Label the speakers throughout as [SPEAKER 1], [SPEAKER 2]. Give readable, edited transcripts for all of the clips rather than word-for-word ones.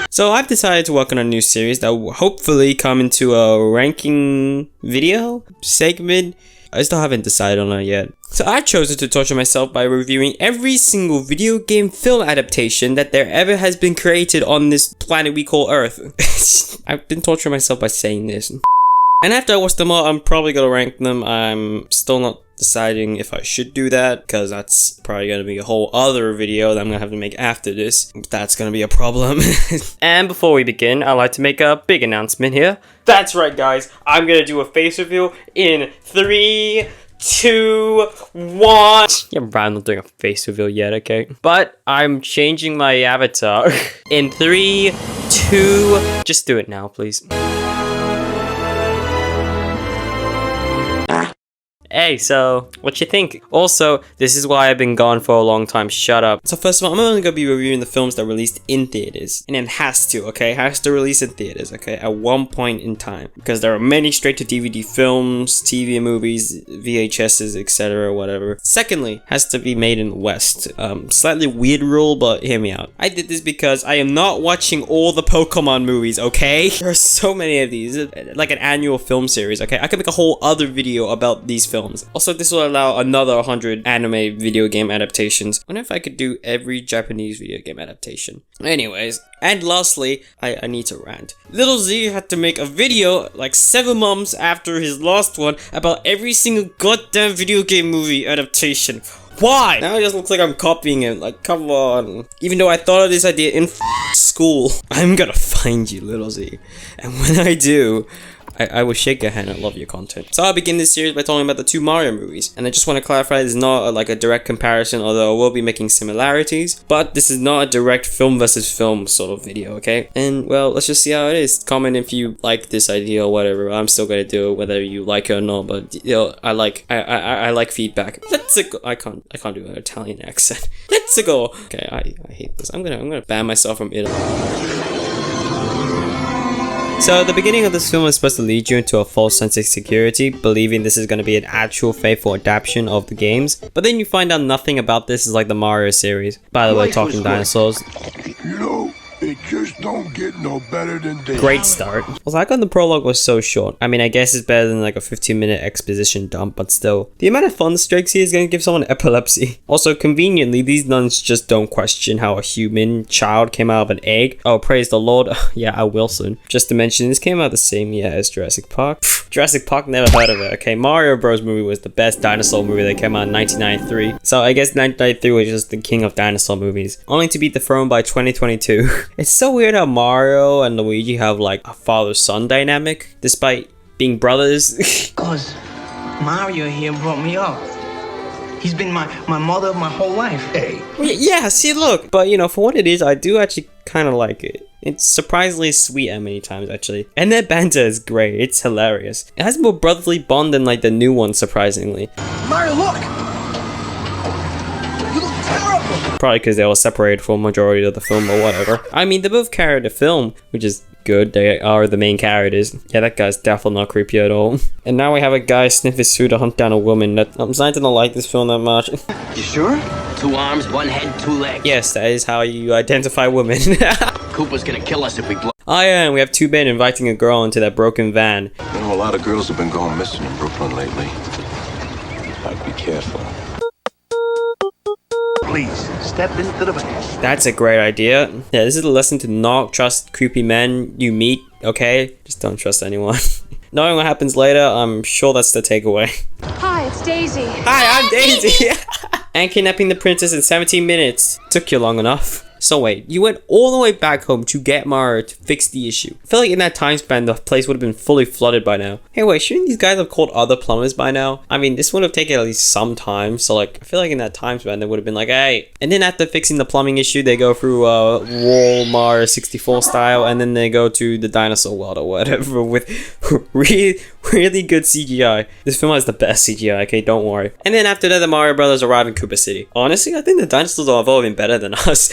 [SPEAKER 1] So I've decided to work on a new series that will hopefully come into a ranking video segment. I still haven't decided on it yet. So I've chosen to torture myself by reviewing every single video game film adaptation that there ever has been created on this planet we call Earth. I've been torturing myself by saying this. And after I watch them all, I'm probably gonna rank them. I'm still not deciding if I should do that, because that's probably gonna be a whole other video that I'm gonna have to make after this. That's gonna be a problem. And before we begin, I'd like to make a big announcement here. That's right, guys. I'm gonna do a face reveal in 3, 2, 1. Yeah, I'm not doing a face reveal yet, okay? But I'm changing my avatar in 3, 2. Just do it now, please. Hey, so, what you think? Also, this is why I've been gone for a long time, shut up. So first of all, I'm only gonna be reviewing the films that released in theaters. And it has to, okay? Has to release in theaters, okay? At one point in time. Because there are many straight-to-DVD films, TV movies, VHSs, etc., whatever. Secondly, has to be made in the West. Slightly weird rule, but hear me out. I did this because I am not watching all the Pokemon movies, okay? There are so many of these. Like an annual film series, okay? I could make a whole other video about these films. Also, this will allow another 100 anime video game adaptations. I wonder if I could do every Japanese video game adaptation. Anyways, and lastly, I need to rant. Little Z had to make a video like 7 months after his last one about every single goddamn video game movie adaptation. Why? Now it just looks like I'm copying him. Like, come on. Even though I thought of this idea in school. I'm gonna find you, Little Z. And when I do, I will shake your hand and love your content. So I'll begin this series by talking about the 2 Mario movies. And I just want to clarify, this is not like a direct comparison, although I will be making similarities. But this is not a direct film versus film sort of video, okay? And well, let's just see how it is. Comment if you like this idea or whatever. I'm still gonna do it whether you like it or not. But you know, I like feedback. Let's go. I can't do an Italian accent. Let's go. Okay, I hate this. I'm gonna ban myself from Italy. So the beginning of this film is supposed to lead you into a false sense of security, believing this is going to be an actual faithful adaptation of the games. But then you find out nothing about this is like the Mario series. By the way, talking dinosaurs.
[SPEAKER 2] You know, it just don't get no better than this.
[SPEAKER 1] Great start. Also, I thought the prologue was so short. I mean, I guess it's better than like a 15-minute exposition dump, but still. The amount of fun strikes here is going to give someone epilepsy. Also, conveniently, these nuns just don't question how a human child came out of an egg. Oh, praise the Lord. Yeah, Wilson. Just to mention, this came out the same year as Jurassic Park. Jurassic Park, never heard of it. Okay, Mario Bros. Movie was the best dinosaur movie that came out in 1993. So I guess 1993 was just the king of dinosaur movies. Only to be dethroned by 2022. It's so weird how Mario and Luigi have like a father-son dynamic, despite being brothers.
[SPEAKER 3] Because Mario here brought me up. He's been my mother my whole life. Hey.
[SPEAKER 1] Yeah, see, look. But you know, for what it is, I do actually kind of like it. It's surprisingly sweet at many times, actually. And their banter is great. It's hilarious. It has more brotherly bond than like the new one, surprisingly.
[SPEAKER 3] Mario, look! You look terrible!
[SPEAKER 1] Probably because they were separated for a majority of the film or whatever. I mean, they both carry the film, which is good. They are the main characters. Yeah, that guy's definitely not creepy at all. And now we have a guy sniff his suit to hunt down a woman. I'm starting to not like this film that much.
[SPEAKER 3] You sure? 2 arms, 1 head, 2 legs.
[SPEAKER 1] Yes, that is how you identify women.
[SPEAKER 3] Cooper's gonna kill us if we blow.
[SPEAKER 1] Oh yeah, and we have 2 men inviting a girl into that broken van.
[SPEAKER 2] You know, a lot of girls have been going missing in Brooklyn lately. I'd be careful.
[SPEAKER 3] Please, step into the van.
[SPEAKER 1] That's a great idea. Yeah, this is a lesson to not trust creepy men you meet, okay? Just don't trust anyone. Knowing what happens later, I'm sure that's the takeaway.
[SPEAKER 4] Hi, it's Daisy.
[SPEAKER 1] Hi, I'm Daisy! And kidnapping the princess in 17 minutes. Took you long enough. So wait, you went all the way back home to get Mario to fix the issue. I feel like in that time span, the place would have been fully flooded by now. Hey wait, shouldn't these guys have called other plumbers by now? I mean, this would have taken at least some time, so like, I feel like in that time span, they would have been like, hey. And then after fixing the plumbing issue, they go through Wall Mario 64 style, and then they go to the dinosaur world or whatever with really good CGI. This film has the best CGI, okay, don't worry. And then after that, the Mario Brothers arrive in Koopa City. Honestly, I think the dinosaurs are evolving better than us.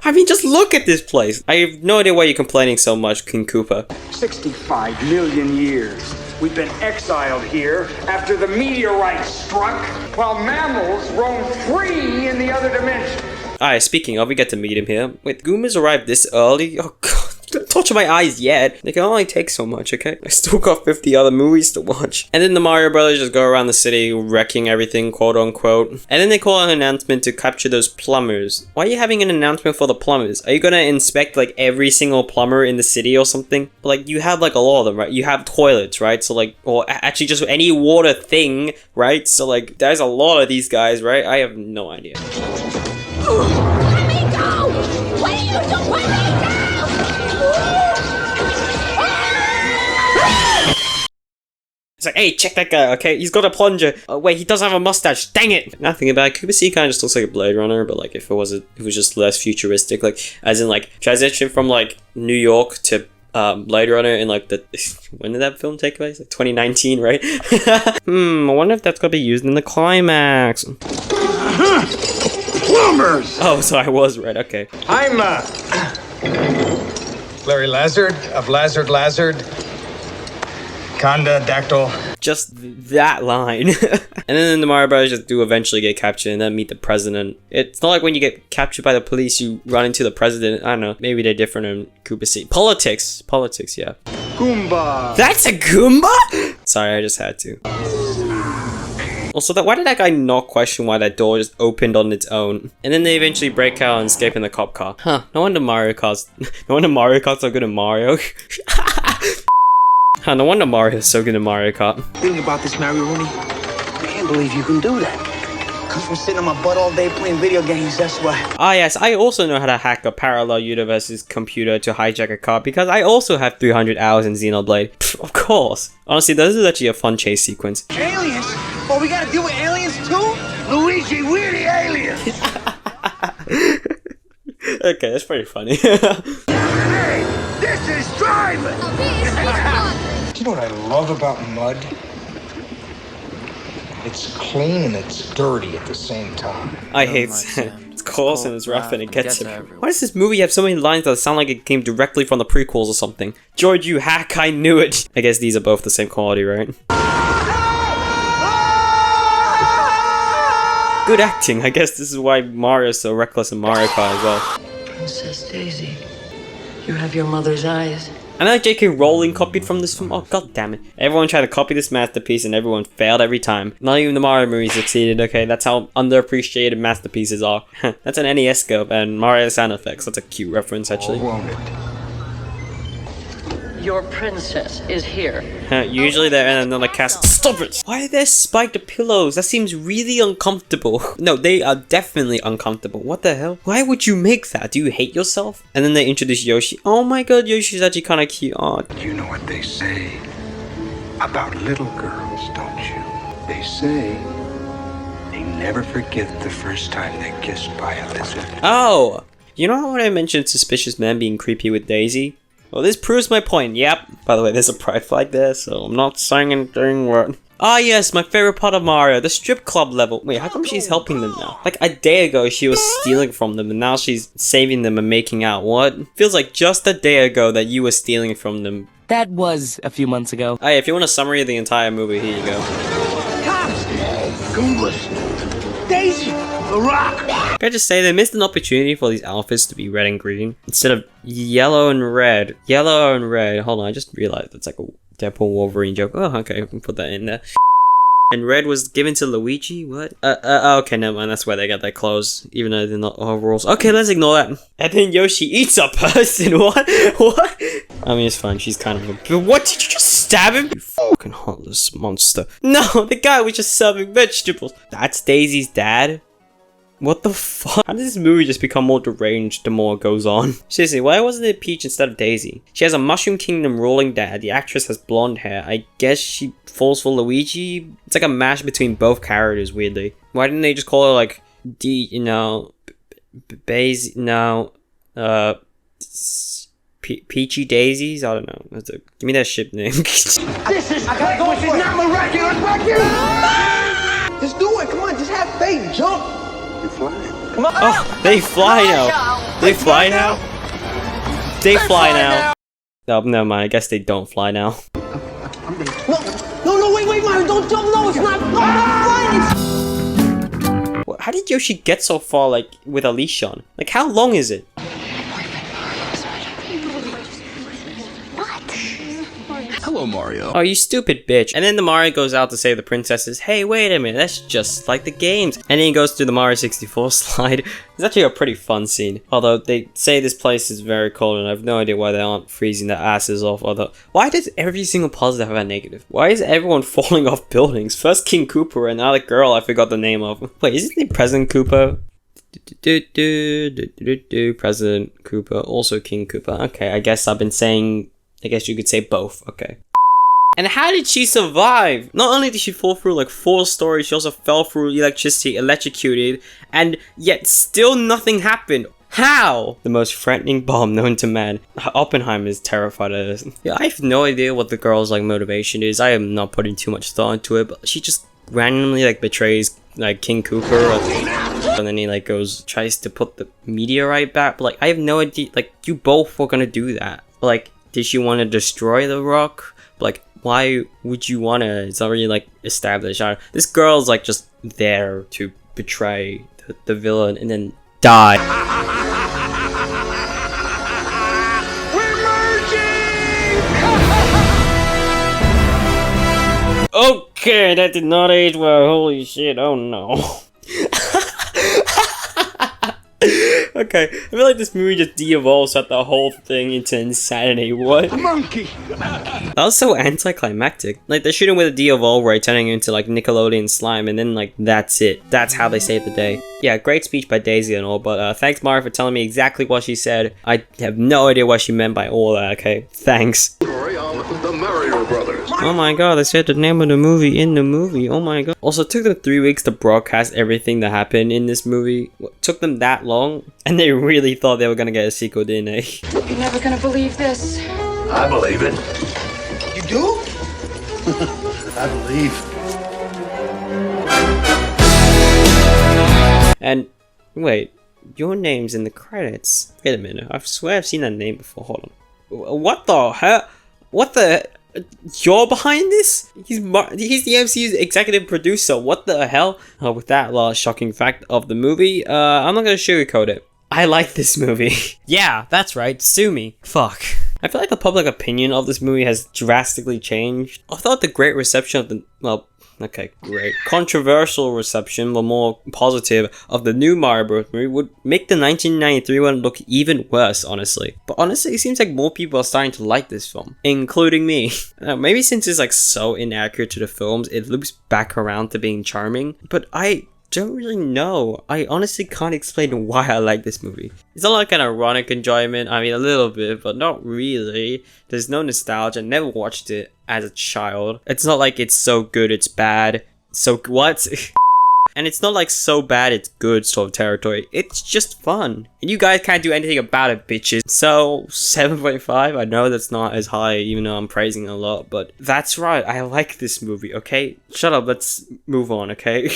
[SPEAKER 1] I mean, just look at this place. I have no idea why you're complaining so much, King Koopa.
[SPEAKER 5] 65 million years. We've been exiled here after the meteorite struck, while mammals roam free in the other dimension.
[SPEAKER 1] Alright, speaking of, we get to meet him here. Wait, Goombas arrived this early? Oh god. Don't touch my eyes yet. They can only take so much, okay? I still got 50 other movies to watch. And then the Mario Brothers just go around the city wrecking everything, quote unquote. And then they call an announcement to capture those plumbers. Why are you having an announcement for the plumbers? Are you gonna inspect like every single plumber in the city or something? But, like, you have like a lot of them, right? You have toilets, right? So like, or actually just any water thing, right? So like, there's a lot of these guys, right? I have no idea.
[SPEAKER 4] Let me go! What are you doing? Let me go!
[SPEAKER 1] It's like, hey, check that guy, okay? He's got a plunger. Oh, wait, he doesn't have a mustache. Dang it! Nothing about it. Koopa C kind of just looks like a Blade Runner, but like, if it was just less futuristic, like, as in like, transition from like New York to Blade Runner in like the, when did that film take place? Like 2019, right? I wonder if that's gonna be used in the climax.
[SPEAKER 5] Plumbers!
[SPEAKER 1] Oh, so I was right, okay.
[SPEAKER 6] I'm, Larry Lazard of Lazard, Conda, Dactyl.
[SPEAKER 1] Just that line. And then the Mario Brothers just do eventually get captured and then meet the president. It's not like when you get captured by the police, you run into the president. I don't know. Maybe they're different in Koopa C. Politics, yeah.
[SPEAKER 5] Goomba!
[SPEAKER 1] That's a Goomba? Sorry, I just had to. Also, why did that guy not question why that door just opened on its own? And then they eventually break out and escape in the cop car. Huh, no wonder Mario Kart's so good at Mario. Huh, no wonder Mario's so good at Mario Kart.
[SPEAKER 3] Think about this, Mario Rooney. I can't believe you can do that. Comes from sitting on my butt all day playing video games, that's why.
[SPEAKER 1] Ah yes, I also know how to hack a parallel universe's computer to hijack a car because I also have 300 hours in Xenoblade. Pff, of course. Honestly, this is actually a fun chase sequence.
[SPEAKER 3] Aliens? Oh, we gotta deal with aliens too?
[SPEAKER 5] Luigi, we're the aliens!
[SPEAKER 1] Okay, that's pretty funny.
[SPEAKER 5] Hey, this is driving!
[SPEAKER 6] Do you know what I love about mud? It's clean and it's dirty at the same time.
[SPEAKER 1] I hate sand. It's coarse and it's rough and it gets everywhere. Why does this movie have so many lines that sound like it came directly from the prequels or something? George, you hack, I knew it! I guess these are both the same quality, right? Good acting. I guess this is why Mario's so reckless in Mario Kart as well.
[SPEAKER 7] Princess Daisy, you have your mother's eyes.
[SPEAKER 1] I know J.K. Rowling copied from this film. Oh, god damn it. Everyone tried to copy this masterpiece and everyone failed every time. Not even the Mario movie succeeded, okay? That's how underappreciated masterpieces are. That's an NES scope and Mario sound effects. That's a cute reference, actually.
[SPEAKER 7] Your princess is here.
[SPEAKER 1] Usually they're in another cast. Stop it! Why are there spiked pillows? That seems really uncomfortable. No, they are definitely uncomfortable. What the hell? Why would you make that? Do you hate yourself? And then they introduce Yoshi. Oh my god, Yoshi's actually kind of cute. Oh.
[SPEAKER 2] You know what they say about little girls, don't you? They say they never forget the first time they're kissed by a lizard.
[SPEAKER 1] Oh! You know when I mentioned Suspicious Man being creepy with Daisy? Well, this proves my point, yep. By the way, there's a pride flag there, so I'm not saying anything wrong. Ah yes, my favorite part of Mario, the strip club level. Wait, how come she's helping them now? Like a day ago, she was stealing from them, and now she's saving them and making out. What? Feels like just a day ago that you were stealing from them.
[SPEAKER 8] That was a few months ago.
[SPEAKER 1] Hey, if you want a summary of the entire movie, here you go.
[SPEAKER 5] Cops! Goombas! Daisy! The Rock!
[SPEAKER 1] Can I just say they missed an opportunity for these outfits to be red and green instead of yellow and red. Yellow and red. Hold on, I just realized that's like a Deadpool Wolverine joke. Oh, okay, we can put that in there. And red was given to Luigi? What? Okay, never mind. That's why they got their clothes, even though they're not overalls. Okay, let's ignore that. And then Yoshi eats a person. What? What? I mean, it's fine. She's kind of a... But what? Did you just stab him? You fucking heartless monster. No, the guy was just serving vegetables. That's Daisy's dad? What the fuck? How does this movie just become more deranged the more it goes on? Seriously, why wasn't it Peach instead of Daisy? She has a Mushroom Kingdom ruling dad. The actress has blonde hair. I guess she falls for Luigi? It's like a mash between both characters, weirdly. Why didn't they just call her like Daisy? No. Peachy Daisies? I don't know. Give me that ship name.
[SPEAKER 5] This is... I gotta go. This is not miraculous.
[SPEAKER 3] Just do it, come on, just have faith, jump.
[SPEAKER 2] You flying?
[SPEAKER 3] Come on.
[SPEAKER 1] Oh, they fly now. They fly now? They fly now. Oh, never mind. I guess they don't fly now.
[SPEAKER 3] No, wait, Mario, don't jump. No, it's not. No,
[SPEAKER 1] how did Yoshi get so far, like, with a leash on? Like, how long is it?
[SPEAKER 9] Hello, Mario.
[SPEAKER 1] Oh, you stupid bitch. And then the Mario goes out to save the princesses. Hey, wait a minute, that's just like the games. And then he goes through the Mario 64 slide. It's actually a pretty fun scene. Although they say this place is very cold and I have no idea why they aren't freezing their asses off. Although, why does every single positive have a negative? Why is everyone falling off buildings? First King Koopa and now the girl I forgot the name of. Wait, isn't it President Koopa? President Koopa, also King Koopa. Okay, I guess you could say both. Okay. And how did she survive? Not only did she fall through like 4 stories, she also fell through electricity, electrocuted, and yet still nothing happened. How? The most threatening bomb known to man. Oppenheimer is terrified of this. Yeah, I have no idea what the girl's like motivation is. I am not putting too much thought into it, but she just randomly like betrays like King Koopa, and then he like tries to put the meteorite back. But like, I have no idea. Like, you both were gonna do that. But, like, did she want to destroy the rock? But, like, why would you want to? It's already like established. This girl's like just there to betray the villain and then die.
[SPEAKER 5] We're merging!
[SPEAKER 1] Okay, that did not age well. Holy shit! Oh no. Okay, I feel like this movie just de-evolves at the whole thing into insanity. What?
[SPEAKER 5] Monkey!
[SPEAKER 1] That was so anticlimactic. Like, they're shooting with a de-evolve right, turning into like Nickelodeon slime, and then like that's it. That's how they save the day. Yeah, great speech by Daisy and all, but thanks Mario for telling me exactly what she said. I have no idea what she meant by all that. Okay, thanks.
[SPEAKER 9] Story on the Mario Brothers.
[SPEAKER 1] Oh my god, they said the name of the movie in the movie. Oh my god. Also, it took them 3 weeks to broadcast everything that happened in this movie. What, took them that long? And they really thought they were gonna get a sequel, didn't they?
[SPEAKER 4] You're never gonna believe this.
[SPEAKER 9] I believe it.
[SPEAKER 6] You do? I believe.
[SPEAKER 1] And wait, your name's in the credits. Wait a minute, I swear I've seen that name before. Hold on. What the hell? What the? You're behind this? He's the MCU's executive producer. What the hell? With that last shocking fact of the movie, I'm not gonna sugarcoat it. I like this movie. Yeah, that's right. Sue me. Fuck. I feel like the public opinion of this movie has drastically changed. I thought the great reception of the, well, okay, great. Controversial reception, the more positive, of the new Mario Bros. Movie would make the 1993 one look even worse, honestly. But honestly, it seems like more people are starting to like this film, including me. Maybe since it's like so inaccurate to the films, it loops back around to being charming. But I don't really know. I honestly can't explain why I like this movie. It's not like an ironic enjoyment. I mean, a little bit, but not really. There's no nostalgia. Never watched it as a child. It's not like it's so good it's bad. So what? And it's not like so bad it's good sort of territory. It's just fun. And you guys can't do anything about it, bitches. So 7.5, I know that's not as high even though I'm praising it a lot, but that's right. I like this movie, okay? Shut up, let's move on, okay?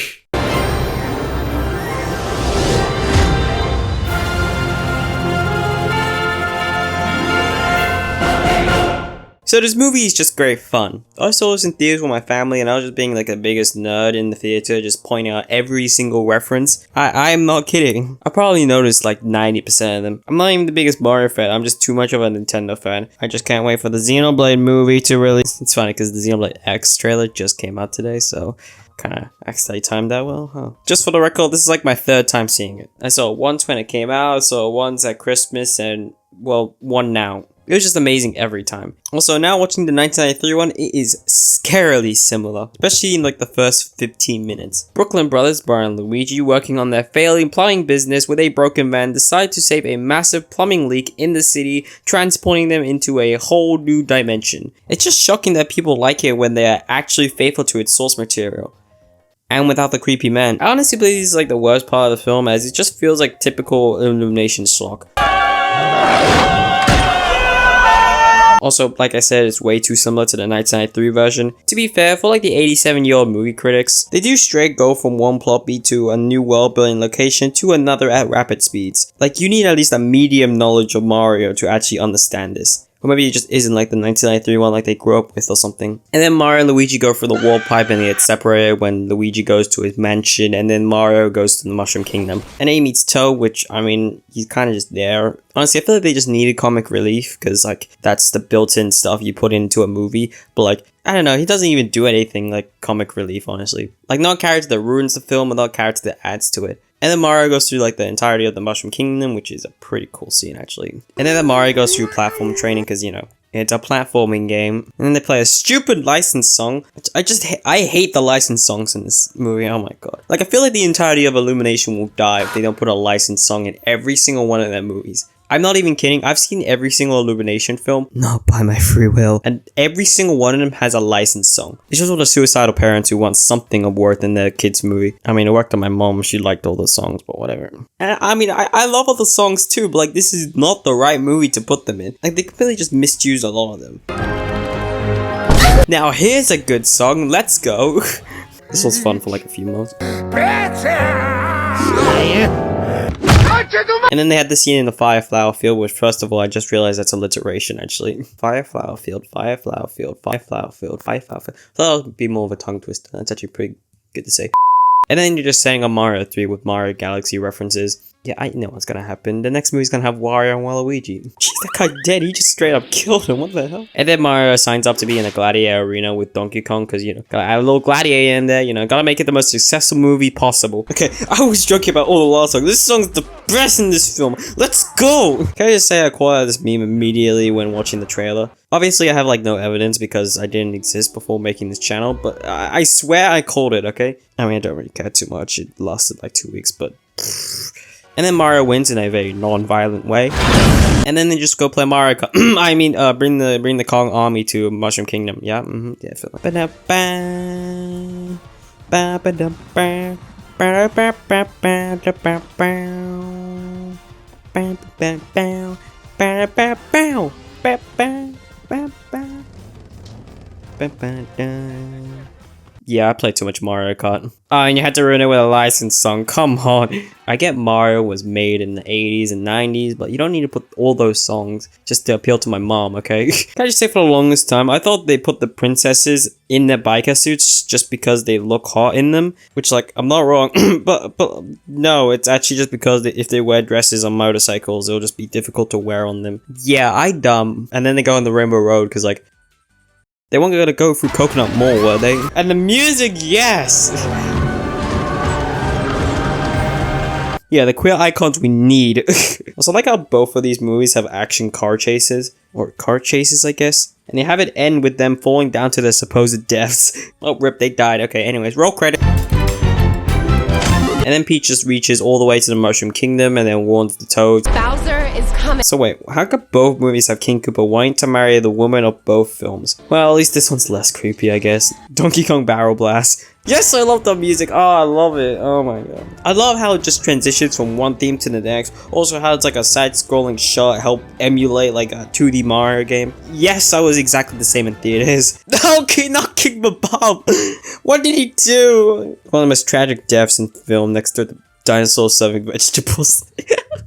[SPEAKER 1] So this movie is just great fun. I saw this in theaters with my family and I was just being like the biggest nerd in the theater, just pointing out every single reference. I am not kidding. I probably noticed like 90% of them. I'm not even the biggest Mario fan, I'm just too much of a Nintendo fan. I just can't wait for the Xenoblade movie to release. It's funny because the Xenoblade X trailer just came out today, so kinda accidentally timed that well, huh? Just for the record, this is like my 3rd time seeing it. I saw it once when it came out, I saw it once at Christmas, and well, one now. It was just amazing every time. Also, now watching the 1993 one, it is scarily similar, especially in like the first 15 minutes. Brooklyn brothers Brian and Luigi, working on their failing plumbing business with a broken van, decide to save a massive plumbing leak in the city, transporting them into a whole new dimension. It's just shocking that people like it when they are actually faithful to its source material. And without the creepy man. I honestly believe this is like the worst part of the film, as it just feels like typical Illumination schlock. Also, like I said, it's way too similar to the 1993 version. To be fair, for like the 87-year-old movie critics, they do straight go from one plot beat to a new world-building location to another at rapid speeds. Like, you need at least a medium knowledge of Mario to actually understand this. Or maybe it just isn't like the 1993 one like they grew up with or something. And then Mario and Luigi go through the wall pipe and they get separated when Luigi goes to his mansion and then Mario goes to the Mushroom Kingdom. And then he meets Toad, which, I mean, he's kind of just there. Honestly, I feel like they just needed comic relief because, like, that's the built-in stuff you put into a movie. But, like, I don't know, he doesn't even do anything like comic relief, honestly. Like, not a character that ruins the film, or not a character that adds to it. And then Mario goes through, like, the entirety of the Mushroom Kingdom, which is a pretty cool scene, actually. And then Mario goes through platform training because, you know, it's a platforming game. And then they play a stupid licensed song. Which I hate the licensed songs in this movie. Oh my god. Like, I feel like the entirety of Illumination will die if they don't put a licensed song in every single one of their movies. I'm not even kidding. I've seen every single Illumination film, not by my free will, and every single one of them has a licensed song. It's just all the suicidal parents who want something of worth in their kids' movie. I mean, it worked on my mom. She liked all the songs, but whatever. And I mean, I love all the songs too, but like, this is not the right movie to put them in. Like, they completely just misused a lot of them. Now, here's a good song. Let's go. This was fun for like a few months. And then they had the scene in the Fireflower Field, which first of all, I just realized that's alliteration, actually. Fireflower Field, Fireflower Field, Fireflower Field, Fireflower Field. So that would be more of a tongue twister. That's actually pretty good to say. And then you're just saying on Mario 3 with Mario Galaxy references. Yeah, I know what's gonna happen. The next movie's gonna have Wario and Waluigi. Jeez, that guy dead. He just straight up killed him. What the hell? And then Mario signs up to be in a gladiator arena with Donkey Kong because, you know, gotta have a little gladiator in there, you know, gotta make it the most successful movie possible. Okay, I was joking about all the last songs. This song's the best in this film. Let's go! Can I just say I acquired this meme immediately when watching the trailer? Obviously, I have, like, no evidence because I didn't exist before making this channel, but I swear I called it, okay? I mean, I don't really care too much. It lasted like 2 weeks, but... And then Mario wins in a very non-violent way. And then they just go play Mario Kart. I mean, bring the Kong army to Mushroom Kingdom. Yeah, definitely. Yeah, I played too much Mario Kart. And you had to ruin it with a licensed song. Come on. I get Mario was made in the 80s and 90s, but you don't need to put all those songs just to appeal to my mom, okay? Can I just say, for the longest time, I thought they put the princesses in their biker suits just because they look hot in them. Which, like, I'm not wrong, but no, it's actually just because if they wear dresses on motorcycles, it'll just be difficult to wear on them. Yeah, I dumb. And then they go on the Rainbow Road because, like, they weren't gonna go through Coconut Mall, were they? And the music, yes! Yeah, the queer icons we need. Also, I like how both of these movies have action car chases. Or car chases, I guess. And they have it end with them falling down to their supposed deaths. Oh, rip, they died. Okay, anyways, roll credit. And then Peach just reaches all the way to the Mushroom Kingdom and then warns the Toads.
[SPEAKER 4] Bowser is coming.
[SPEAKER 1] So wait, how could both movies have King Koopa wanting to marry the woman of both films? Well, at least this one's less creepy, I guess. Donkey Kong Barrel Blast. Yes, I love the music. Oh, I love it. Oh my god. I love how it just transitions from one theme to the next. Also how it's like a side-scrolling shot help emulate like a 2D Mario game. Yes, I was exactly the same in theaters. Okay, not King Bob. What did he do? One of the most tragic deaths in film next to the dinosaur serving vegetables.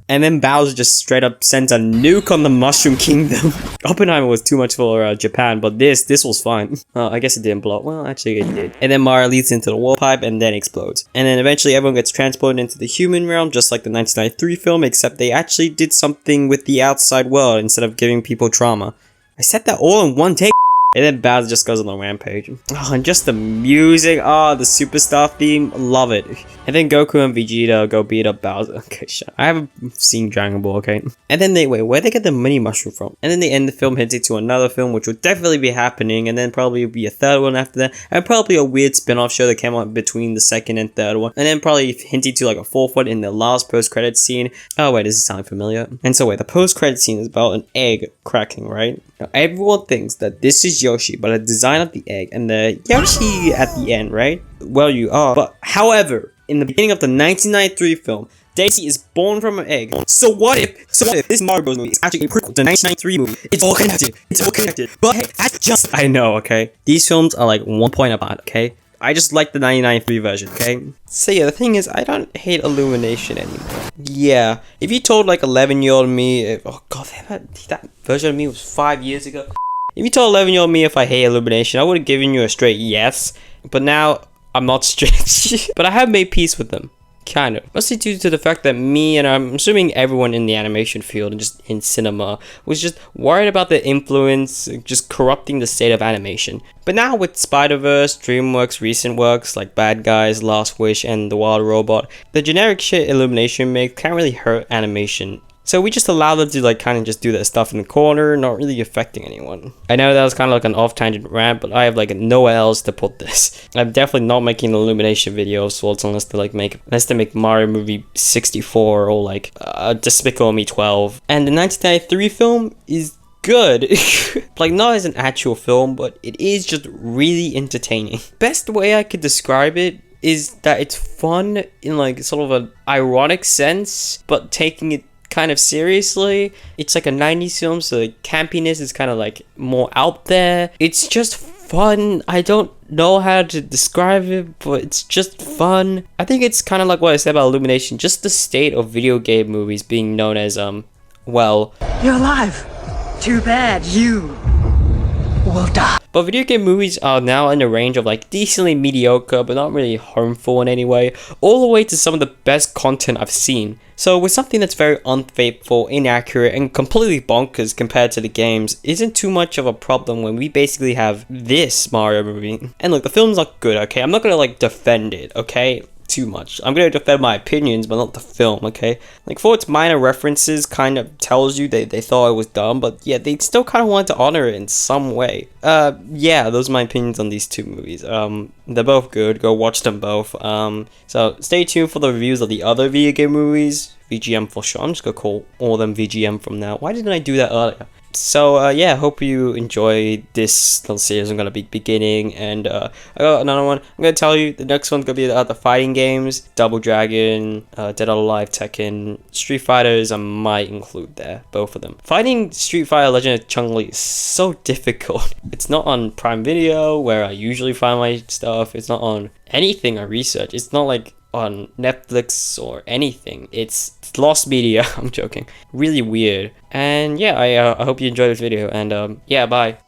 [SPEAKER 1] And then Bowser just straight up sends a nuke on the Mushroom Kingdom. Oppenheimer was too much for Japan, but this was fine. I guess it didn't blow up. Well, actually it did. And then Mario leads into the wall pipe and then explodes. And then eventually everyone gets transported into the human realm, just like the 1993 film, except they actually did something with the outside world instead of giving people trauma. I said that all in one take. And then Bowser just goes on a rampage. Oh, and just the music. Oh, the superstar theme. Love it. And then Goku and Vegeta go beat up Bowser. Okay, shut. I haven't seen Dragon Ball, okay? And then where'd they get the mini mushroom from? And then they end the film hinting to another film, which would definitely be happening. And then probably be a third one after that. And probably a weird spin-off show that came out between the second and third one. And then probably hinting to like a fourth one in the last post-credit scene. Oh, wait, does this sound familiar? And so wait, the post-credit scene is about an egg cracking, right? Now, everyone thinks that this is Yoshi, but a design of the egg and the Yoshi at the end, right? Well, you are. But however, in the beginning of the 1993 film, Daisy is born from an egg. So what if this Mario Bros. Movie is actually a prequel to the 1993 movie? It's all connected. It's all connected. But hey, that's just... I know, okay? These films are like 1 point apart, okay? I just like the 99.3 version, okay? So yeah, the thing is, I don't hate Illumination anymore. Yeah, if you told like 11-year-old me, oh god, that version of me was 5 years ago. If you told 11-year-old me if I hate Illumination, I would have given you a straight yes. But now, I'm not straight. But I have made peace with them. Kind of. Mostly due to the fact that me, and I'm assuming everyone in the animation field and just in cinema, was just worried about the influence just corrupting the state of animation. But now with Spider-Verse, DreamWorks' recent works like Bad Guys, Last Wish, and The Wild Robot, the generic shit Illumination makes can't really hurt animation. So we just allow them to like kind of just do their stuff in the corner, not really affecting anyone. I know that was kind of like an off-tangent rant, but I have like nowhere else to put this. I'm definitely not making an Illumination video of sorts unless they make Mario movie 64 or like Despicable Me 12. And the 1993 film is good. Like not as an actual film, but it is just really entertaining. Best way I could describe it is that it's fun in like sort of an ironic sense, but taking it kind of seriously. It's like a 90s film, so the campiness is kind of like more out there. It's just fun. I don't know how to describe it, but it's just fun. I think it's kind of like what I said about Illumination, just the state of video game movies being known as well,
[SPEAKER 7] You're alive. Too bad you will die.
[SPEAKER 1] But video game movies are now in the range of like decently mediocre but not really harmful in any way, all the way to some of the best content I've seen. So with something that's very unfaithful, inaccurate, and completely bonkers compared to the games isn't too much of a problem when we basically have this Mario movie. And look, the film's not good, okay? I'm not gonna like defend it, okay? Too much. I'm gonna defend my opinions, but not the film, okay? Like for its minor references kind of tells you they thought it was dumb, but yeah, they still kind of wanted to honor it in some way. Yeah, those are my opinions on these two movies. They're both good. Go watch them both. So stay tuned for the reviews of the other video game movies. VGM for sure. I'm just gonna call all of them VGM from now. Why didn't I do that earlier? So yeah, hope you enjoy this little series I'm gonna be beginning, and I got another one. I'm gonna tell you the next one's gonna be the fighting games, Double Dragon, Dead or Alive, Tekken, Street Fighters. I might include there, both of them. Fighting Street Fighter Legend of Chun-Li is so difficult. It's not on Prime Video where I usually find my stuff. It's not on anything I research. It's not like on Netflix or anything. It's lost media. I'm joking. Really weird. And yeah, I hope you enjoyed this video, and yeah, bye.